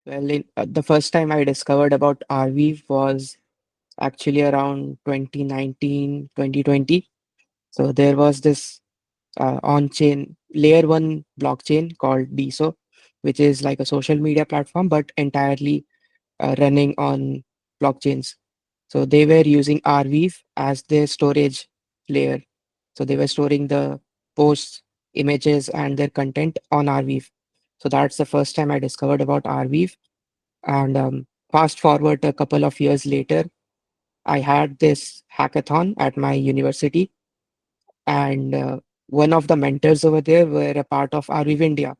The first time I discovered about RV was actually around 2019, 2020. So there was this on-chain layer one blockchain called DeSo, which is like a social media platform, but entirely running on blockchains. So they were using Arweave as their storage layer. So they were storing the posts, images, and their content on Arweave. So that's the first time I discovered about Arweave. And fast forward a couple of years later, I had this hackathon at my university, and one of the mentors over there were a part of Arweave India.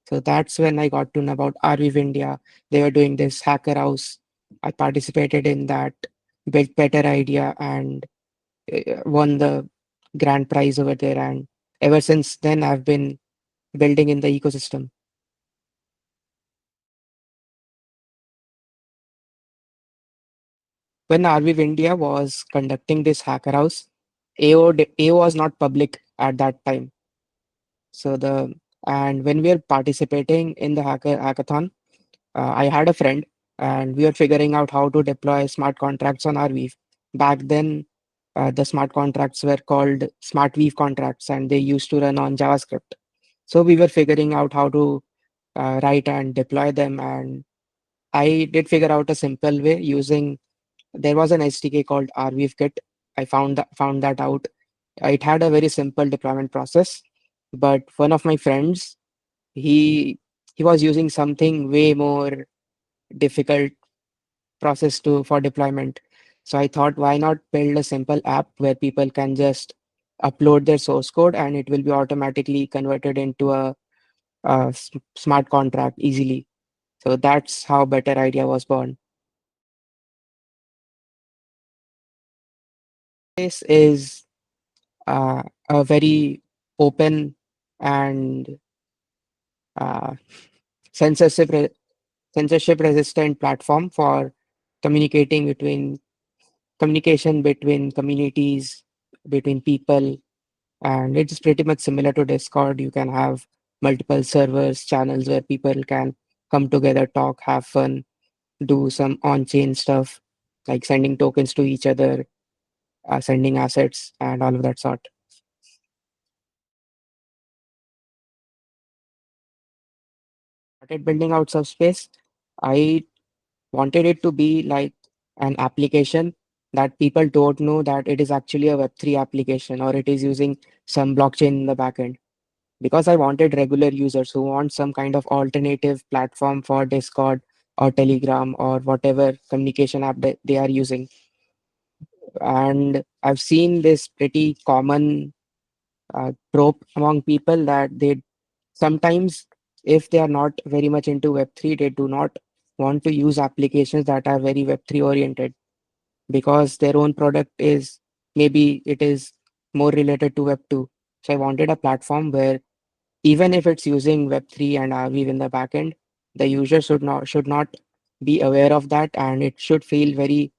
So that's when I got to know about Arweave India. They were doing this hacker house. I participated in that, built better idea, and won the grand prize over there. And ever since then, I've been building in the ecosystem. When Arweave India was conducting this hacker house, AO was not public at that time. So the and when we were participating in the hackathon, I had a friend, and we were figuring out how to deploy smart contracts on Arweave. Back then, the smart contracts were called smart weave contracts, and they used to run on JavaScript. So we were figuring out how to write and deploy them, and I did figure out a simple way using. There was an SDK called Arweave Kit. I found that out. It had a very simple deployment process, but one of my friends, he he was using something way more difficult process to for deployment. So I thought, why not build a simple app where people can just upload their source code and it will be automatically converted into a smart contract easily. So that's how Better Idea was born. This is a very open and uh, censorship re- censorship resistant platform for communicating between communication between communities, between people, and it's pretty much similar to Discord. You can have multiple servers, channels where people can come together, talk, have fun, do some on-chain stuff like sending tokens to each other, sending assets, and all of that sort. Started building out Subspace. I wanted it to be like an application that people don't know that it is actually a Web3 application or it is using some blockchain in the backend. Because I wanted regular users who want some kind of alternative platform for Discord or Telegram or whatever communication app that they are using. And I've seen this pretty common trope among people that they sometimes, if they are not very much into Web3, they do not want to use applications that are very Web3 oriented because their own product is maybe it is more related to Web2. So I wanted a platform where even if it's using Web3 and Arweave in the backend, the user should not be aware of that, and it should feel very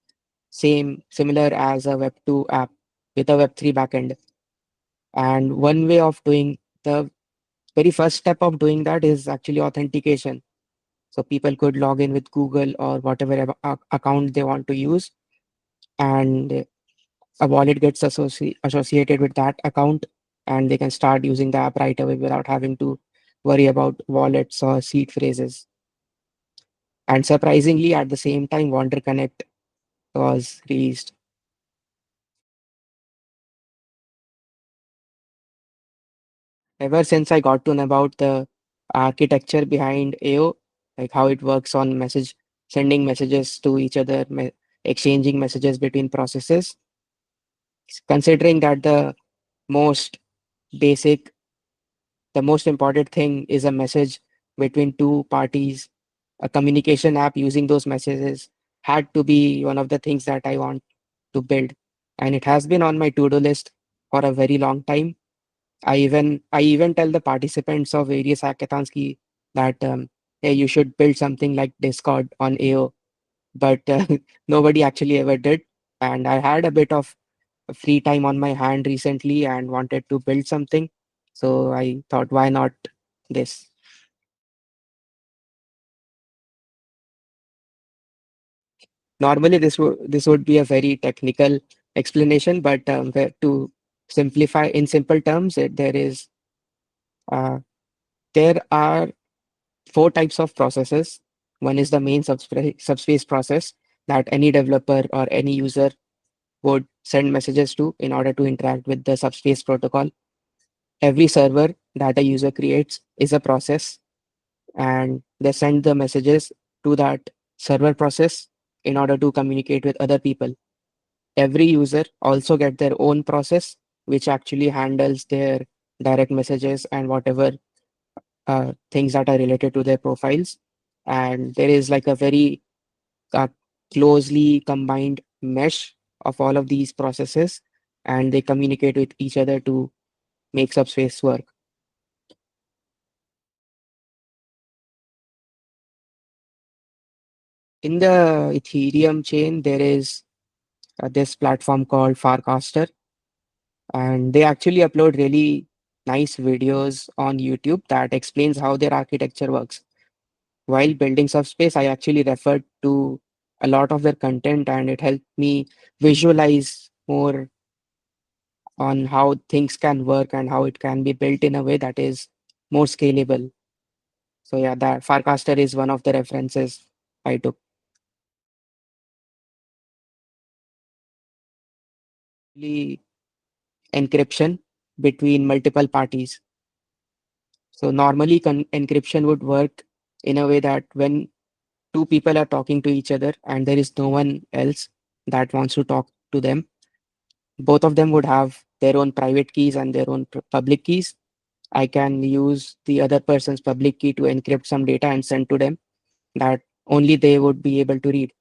similar as a Web2 app with a Web3 backend. And one way of doing the very first step of doing that is actually authentication. So people could log in with Google or whatever account they want to use, and a wallet gets associated with that account, and they can start using the app right away without having to worry about wallets or seed phrases. And surprisingly, at the same time, Wander Connect was released. Ever since I got to know about the architecture behind AO, like how it works on sending messages to each other, exchanging messages between processes, considering that most basic, the most important thing is a message between two parties, a communication app using those messages had to be one of the things that I want to build. And it has been on my to-do list for a very long time. I even tell the participants of various hackathons that hey, you should build something like Discord on AO, but nobody actually ever did. And I had a bit of free time on my hand recently and wanted to build something, so I thought, why not this? Normally, this would be a very technical explanation, but to simplify in simple terms, uh, there are four types of processes. One is the main subspace process that any developer or any user would send messages to in order to interact with the subspace protocol. Every server that a user creates is a process, and they send the messages to that server process in order to communicate with other people. Every user also get their own process, which actually handles their direct messages and whatever things that are related to their profiles. And there is like a very uh, closely combined mesh of all of these processes, and they communicate with each other to make Subspace work. In the Ethereum chain, there is this platform called Farcaster, and they actually upload really nice videos on YouTube that explains how their architecture works. While building Subspace, I actually referred to a lot of their content, and it helped me visualize more on how things can work and how it can be built in a way that is more scalable. So yeah, that Farcaster is one of the references I took. The encryption between multiple parties. So normally encryption would work in a way that when two people are talking to each other and there is no one else that wants to talk to them, both of them would have their own private keys and their own public keys. I can use the other person's public key to encrypt some data and send to them that only they would be able to read.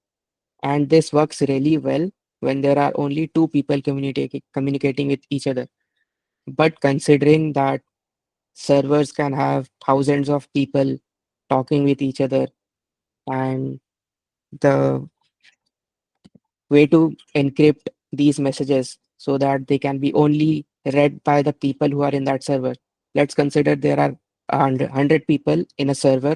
And this works really well when there are only two people communicating with each other. But considering that servers can have thousands of people talking with each other, and the way to encrypt these messages so that they can be only read by the people who are in that server. Let's consider there are 100 people in a server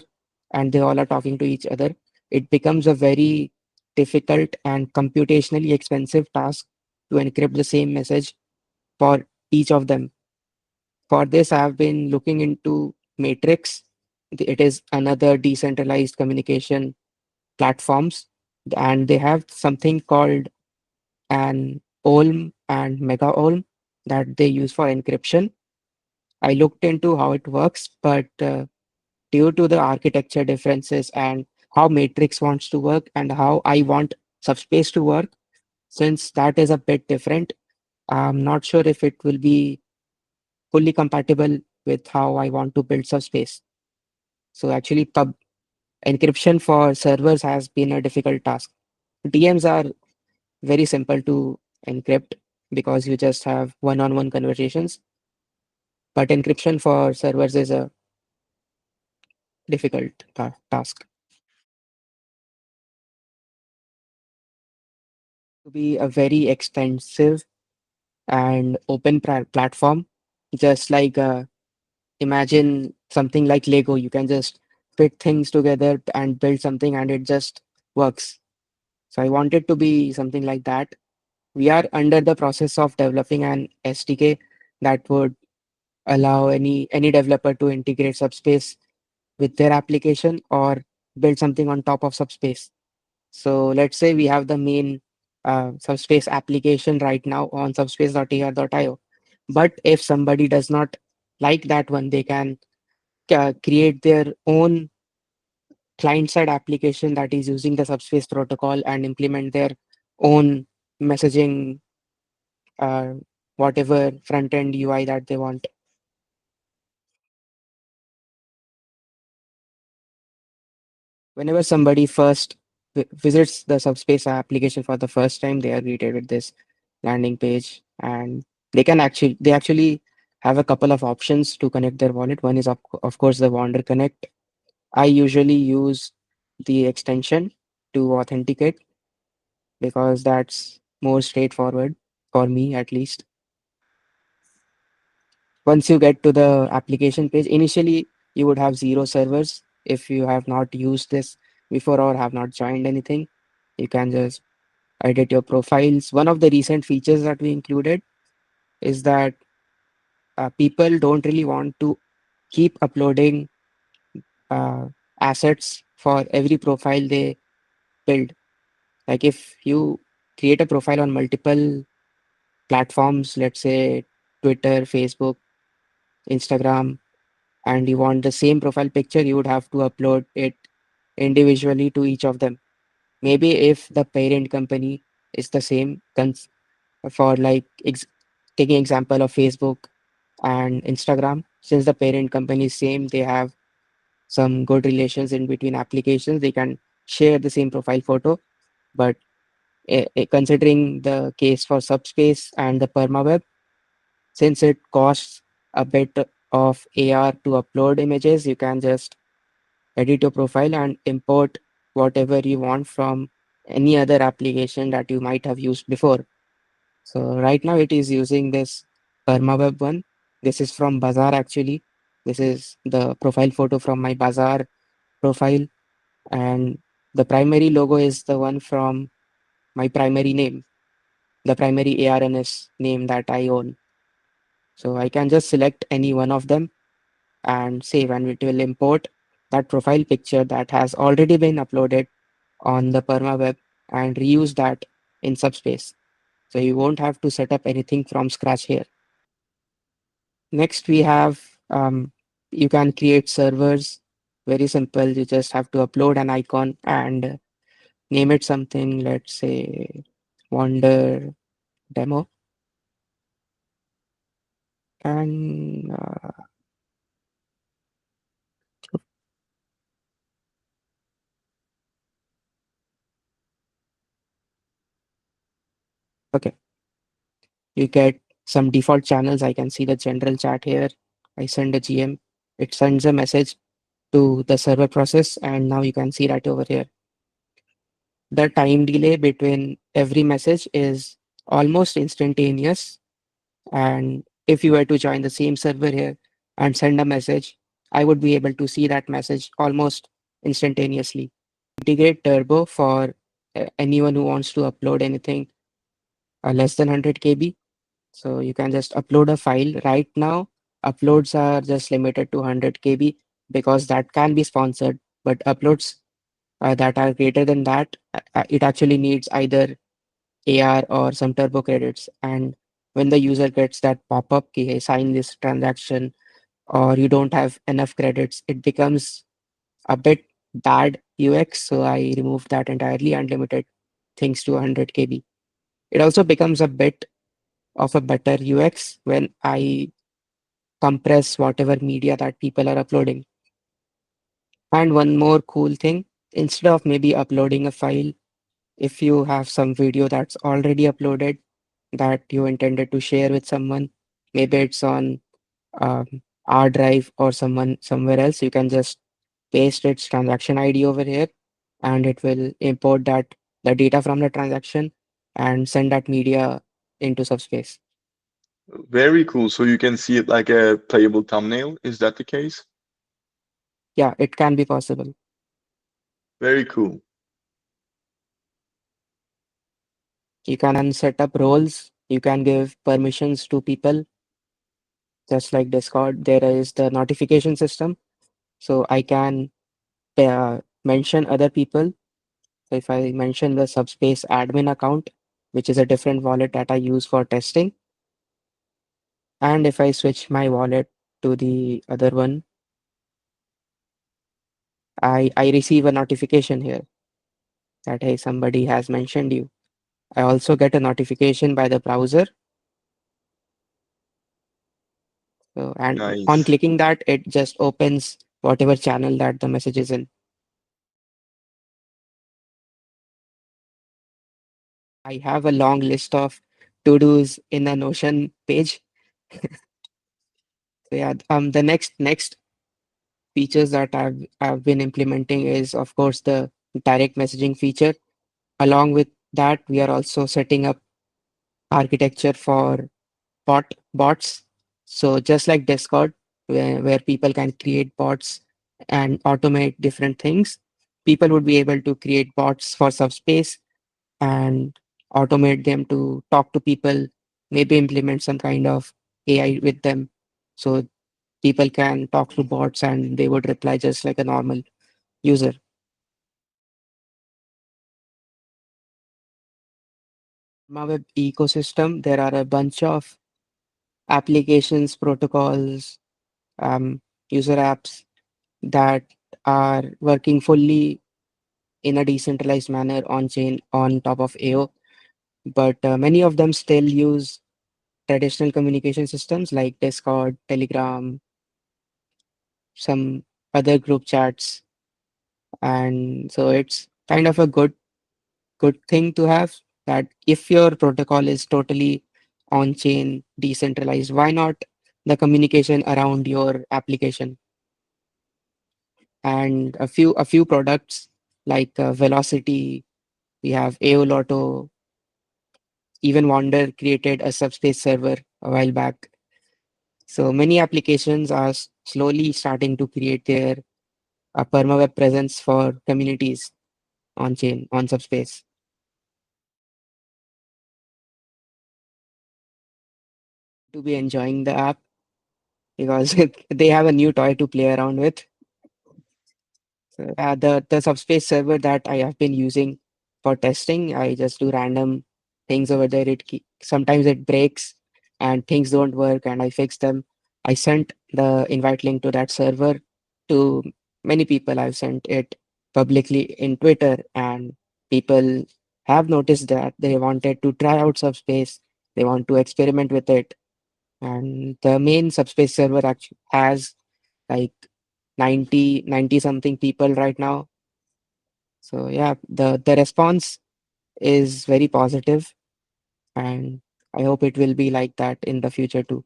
and they all are talking to each other. It becomes a very difficult and computationally expensive task to encrypt the same message for each of them. For this, I have been looking into Matrix. It is another decentralized communication platforms, and they have something called an Olm and Mega Olm that they use for encryption. I looked into how it works, but due to the architecture differences and how Matrix wants to work and how I want Subspace to work, since that is a bit different, I'm not sure if it will be fully compatible with how I want to build Subspace. So actually, encryption for servers has been a difficult task. DMs are very simple to encrypt because you just have one-on-one conversations. But encryption for servers is a difficult task. To be a very extensive and open platform, just like imagine something like Lego. You can just fit things together and build something, and it just works. So I want it to be something like that. We are under the process of developing an SDK that would allow any developer to integrate Subspace with their application or build something on top of Subspace. So let's say we have the main Subspace application right now on subspace.ar.io. But if somebody does not like that one, they can create their own client-side application that is using the Subspace protocol and implement their own messaging, uh, whatever front-end UI that they want. Whenever somebody first visits the Subspace application for the first time, they are greeted with this landing page, and they actually have a couple of options to connect their wallet. One is of course the Wander Connect. I usually use the extension to authenticate because that's more straightforward for me at least. Once you get to the application page, initially you would have zero servers if you have not used this before or have not joined anything. You can just edit your profiles. One of the recent features that we included is that people don't really want to keep uploading uh, assets for every profile they build. Like if you create a profile on multiple platforms, let's say Twitter, Facebook, Instagram, and you want the same profile picture, you would have to upload it individually to each of them. Maybe if the parent company is the same, for like taking example of Facebook and Instagram, since the parent company is same, they have some good relations in between applications. They can share the same profile photo, but considering the case for Subspace and the PermaWeb, since it costs a bit of AR to upload images, you can just edit your profile and import whatever you want from any other application that you might have used before. So right now it is using this PermaWeb one. This is from Bazaar actually. This is the profile photo from my Bazaar profile, and the primary logo is the one from my primary name, the primary ARNS name that I own. So I can just select any one of them and save, and it will import that profile picture that has already been uploaded on the PermaWeb and reuse that in Subspace. So you won't have to set up anything from scratch here. Next, we have you can create servers. Very simple. You just have to upload an icon and name it something. Let's say Wonder Demo. And okay, you get some default channels. I can see the general chat here. I send a GM. It sends a message to the server process, and now you can see that over here. The time delay between every message is almost instantaneous. And if you were to join the same server here and send a message, I would be able to see that message almost instantaneously. Integrate Turbo for anyone who wants to upload anything less than 100 KB. So you can just upload a file. Right now, uploads are just limited to 100 KB because that can be sponsored. But uploads that are greater than that, it actually needs either AR or some turbo credits. And when the user gets that pop-up, ki, "Hey, sign this transaction," or you don't have enough credits, it becomes a bit bad UX. So I removed that entirely and limited things to 100 KB. It also becomes a bit of a better UX when I compress whatever media that people are uploading. And one more cool thing, instead of maybe uploading a file, if you have some video that's already uploaded that you intended to share with someone, maybe it's on um, R drive or someone somewhere else, you can just paste its transaction ID over here and it will import that the data from the transaction and send that media into Subspace. Very cool. So you can see it like a playable thumbnail. Is that the case? Yeah, it can be possible. Very cool. You can set up roles, you can give permissions to people, just like Discord. There is the notification system. So I can mention other people. So if I mention the Subspace admin account, which is a different wallet that I use for testing, and if I switch my wallet to the other one, I receive a notification here that, hey, somebody has mentioned you. I also get a notification by the browser. So, and on Nice. clicking that, it just opens whatever channel that the message is in. I have a long list of to-dos in a Notion page. So yeah, the next features that I've been implementing is, of course, the direct messaging feature. Along with that, we are also setting up architecture for bots. So just like Discord, where people can create bots and automate different things, people would be able to create bots for Subspace and automate them to talk to people, maybe implement some kind of AI with them. So people can talk to bots and they would reply just like a normal user. My web ecosystem, there are a bunch of applications, protocols, um, user apps that are working fully in a decentralized manner on chain on top of AO. But many of them still use traditional communication systems like Discord, Telegram, some other group chats. And so it's kind of a good thing to have that if your protocol is totally on chain, decentralized, why not the communication around your application? And a few products like Velocity, we have AO Lotto, even Wander created a Subspace server a while back. So many applications are slowly starting to create their perma web presence for communities on chain, on Subspace. To be enjoying the app because they have a new toy to play around with. So, the Subspace server that I have been using for testing, I just do random things over there. Sometimes it breaks and things don't work, and I fix them. I sent the invite link to that server to many people. I've sent it publicly in Twitter, and people have noticed that they wanted to try out Subspace. They want to experiment with it, and the main Subspace server actually has like 90 something people right now. So yeah, the response is very positive, and I hope it will be like that in the future too.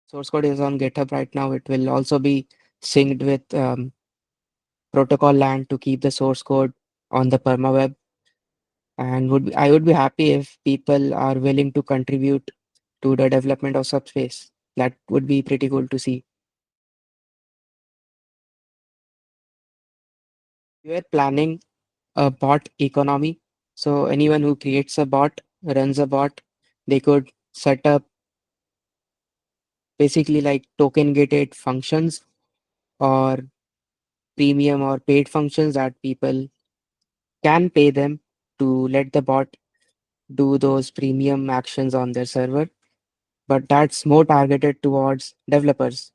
Source code is on GitHub right now. It will also be synced with protocol land to keep the source code on the permaweb. And I would be happy if people are willing to contribute to the development of Subspace. That would be pretty cool to see. We are planning a bot economy. So anyone who creates a bot, runs a bot, they could set up basically like token gated functions or premium or paid functions that people can pay them to let the bot do those premium actions on their server. But that's more targeted towards developers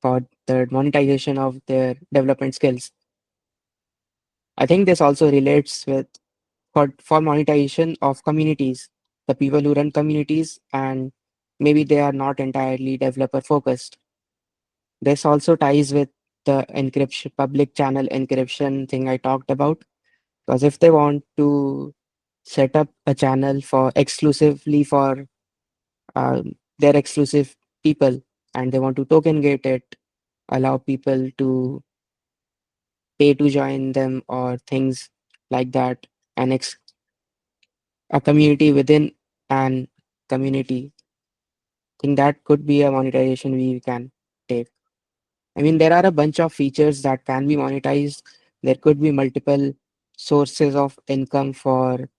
for the monetization of their development skills. I think this also relates with for monetization of communities, the people who run communities and maybe they are not entirely developer focused. This also ties with the encryption, public channel encryption thing I talked about. Because if they want to set up a channel for exclusively for their exclusive people and they want to token gate it, allow people to pay to join them or things like that, and a community within an community. I think that could be a monetization we can take. I mean, there are a bunch of features that can be monetized. There could be multiple sources of income for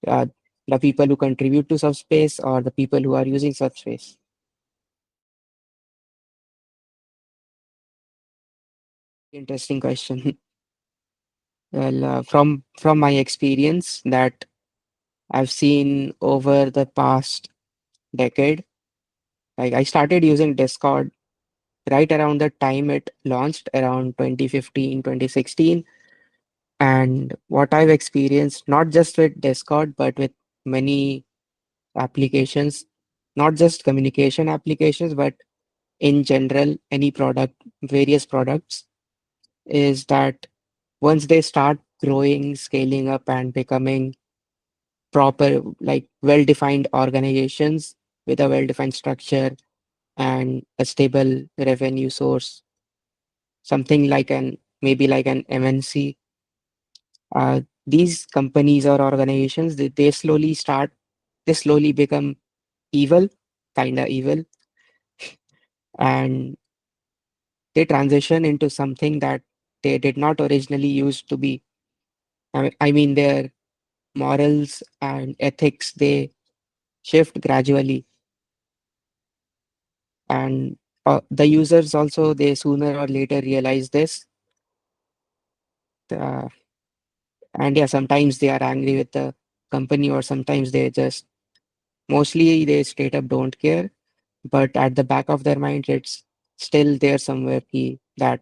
uh, the people who contribute to Subspace or the people who are using Subspace. Interesting question. Well, from my experience that I've seen over the past decade, like I started using Discord right around the time it launched, around 2015, 2016. And what I've experienced, not just with Discord, but with many applications, not just communication applications, but in general, any product, various products, is that once they start growing, scaling up, and becoming proper, like well-defined organizations with a well-defined structure and a stable revenue source, something like an maybe like an MNC. These companies or organizations, they slowly become evil, kinda evil, and they transition into something that they did not originally used to be. I mean, their morals and ethics, they shift gradually, and the users also, they sooner or later realize this. Uh, and yeah, sometimes they are angry with the company, or sometimes they just, mostly they straight up don't care. But at the back of their mind, it's still there somewhere that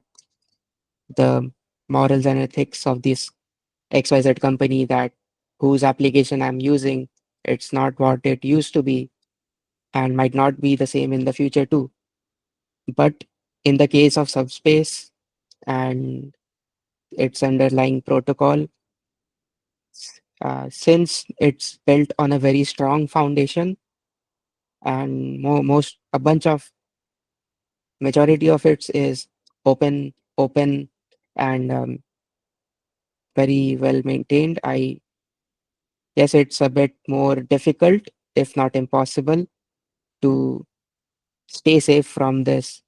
the morals and ethics of this XYZ company, that whose application I'm using, it's not what it used to be and might not be the same in the future too. But in the case of Subspace and its underlying protocol, since it's built on a very strong foundation, and most a bunch of majority of it is open and very well maintained. I guess it's a bit more difficult, if not impossible, to stay safe from this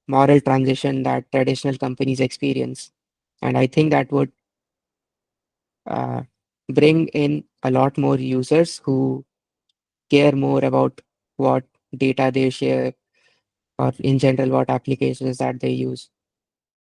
moral transition that traditional companies experience. And I think that would uh, bring in a lot more users who care more about what data they share, or in general, what applications that they use.